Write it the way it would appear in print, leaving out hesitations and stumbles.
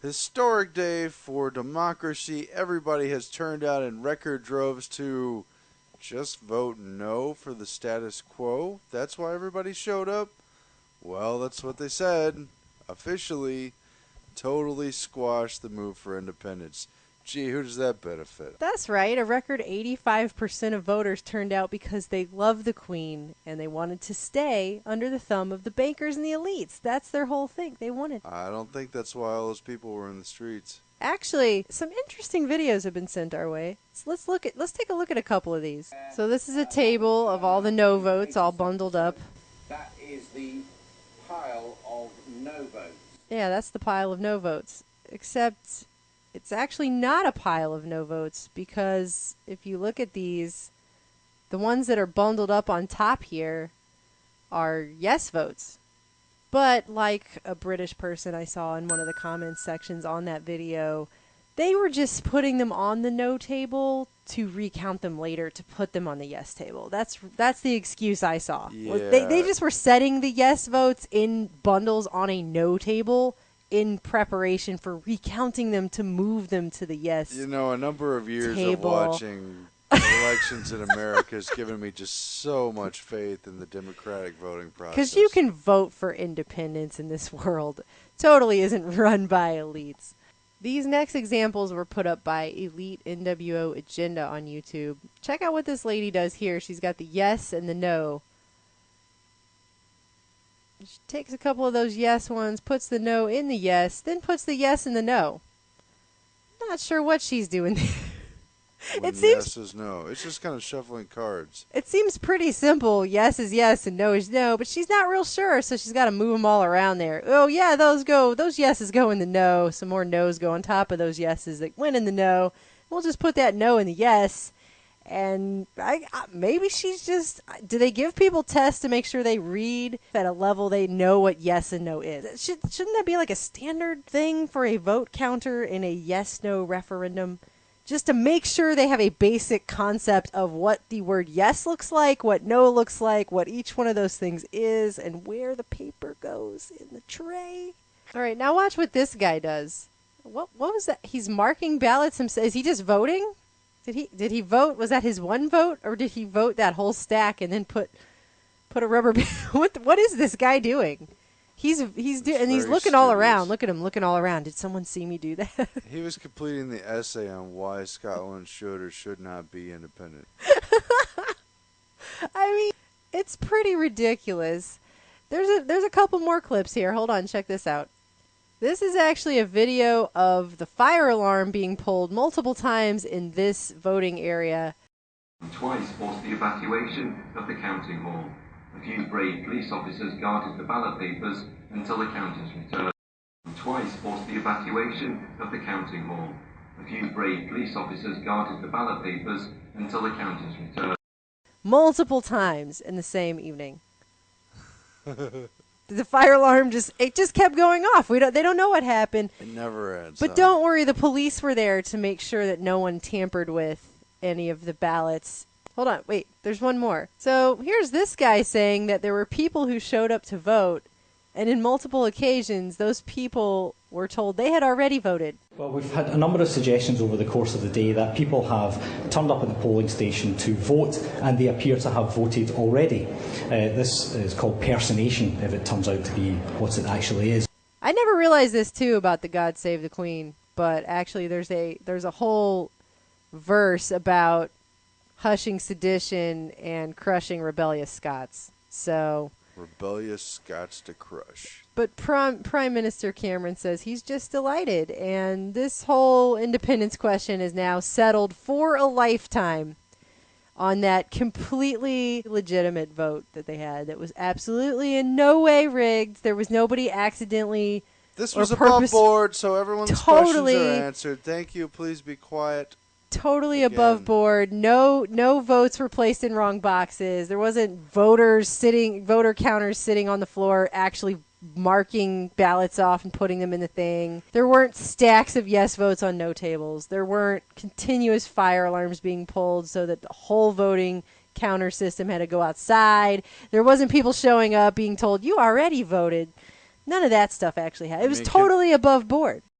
Historic day for democracy. Everybody has turned out in record droves to just vote no for the status quo. That's why everybody showed up. Well, that's what they said. Officially, totally squashed the move for independence. Gee, who does that benefit? That's right. A record 85% of voters turned out because they love the Queen and they wanted to stay under the thumb of the bankers and the elites. That's their whole thing. They wanted. I don't think that's why all those people were in the streets. Actually, some interesting videos have been sent our way. So let's take a look at a couple of these. So this is a table of all the no votes all bundled up. That is the pile of no votes. Yeah, that's the pile of no votes. Except it's actually not a pile of no votes, because if you look at these, the ones that are bundled up on top here are yes votes. But like a British person I saw in one of the comments sections on that video, they were just putting them on the no table to recount them later to put them on the yes table. That's the excuse I saw. Yeah. They just were setting the yes votes in bundles on a no table in preparation for recounting them to move them to the yes You know, a number of years table. of watching elections in America has given me just so much faith in the democratic voting process. Because you can vote for independence in this world. Totally isn't run by elites. These next examples were put up by Elite NWO Agenda on YouTube. Check out what this lady does here. She's got the yes and the no. She takes a couple of those yes ones, puts the no in the yes, then puts the yes in the no. Not sure what she's doing there. When yes is no. It's just kind of shuffling cards. It seems pretty simple. Yes is yes and no is no, but she's not real sure, so she's got to move them all around there. Oh yeah, those yeses go in the no. Some more no's go on top of those yeses that went in the no. We'll just put that no in the yes. And maybe she's just. Do they give people tests to make sure they read at a level they know what yes and no is? Shouldn't that be like a standard thing for a vote counter in a yes-no referendum? Just to make sure they have a basic concept of what the word yes looks like, what no looks like, what each one of those things is, and where the paper goes in the tray. All right, now watch what this guy does. What was that? He's marking ballots himself. Is he just voting? Did he vote? Was that his one vote, or did he vote that whole stack and then put a rubber band? What is this guy doing? He's looking all around. Look at him looking all around. Did someone see me do that? He was completing the essay on why Scotland should or should not be independent. I mean, it's pretty ridiculous. There's a couple more clips here. Hold on, check this out. This is actually a video of the fire alarm being pulled multiple times in this voting area. Twice forced the evacuation of the counting hall. A few brave police officers guarded the ballot papers until the counters returned. Twice forced the evacuation of the counting hall. A few brave police officers guarded the ballot papers until the counters returned. Multiple times in the same evening. The fire alarm just kept going off. They don't know what happened. It never ends. But don't worry, the police were there to make sure that no one tampered with any of the ballots. Hold on, wait, there's one more. So here's this guy saying that there were people who showed up to vote, and in multiple occasions, those people were told they had already voted. Well, we've had a number of suggestions over the course of the day that people have turned up at the polling station to vote, and they appear to have voted already. This is called personation, if it turns out to be what it actually is. I never realized this, too, about the God Save the Queen, but actually there's a whole verse about hushing sedition and crushing rebellious Scots. So rebellious Scots to crush. But Prime Minister Cameron says he's just delighted, and this whole independence question is now settled for a lifetime on that completely legitimate vote that they had that was absolutely in no way rigged. There was nobody accidentally. This was above board, so everyone's questions are answered. Thank you. Please be quiet. Totally above board. No votes were placed in wrong boxes. There wasn't voter counters sitting on the floor actually marking ballots off and putting them in the thing. There weren't stacks of yes votes on no tables. There weren't continuous fire alarms being pulled so that the whole voting counter system had to go outside. There wasn't people showing up being told, you already voted. None of that stuff actually happened. It was totally above board.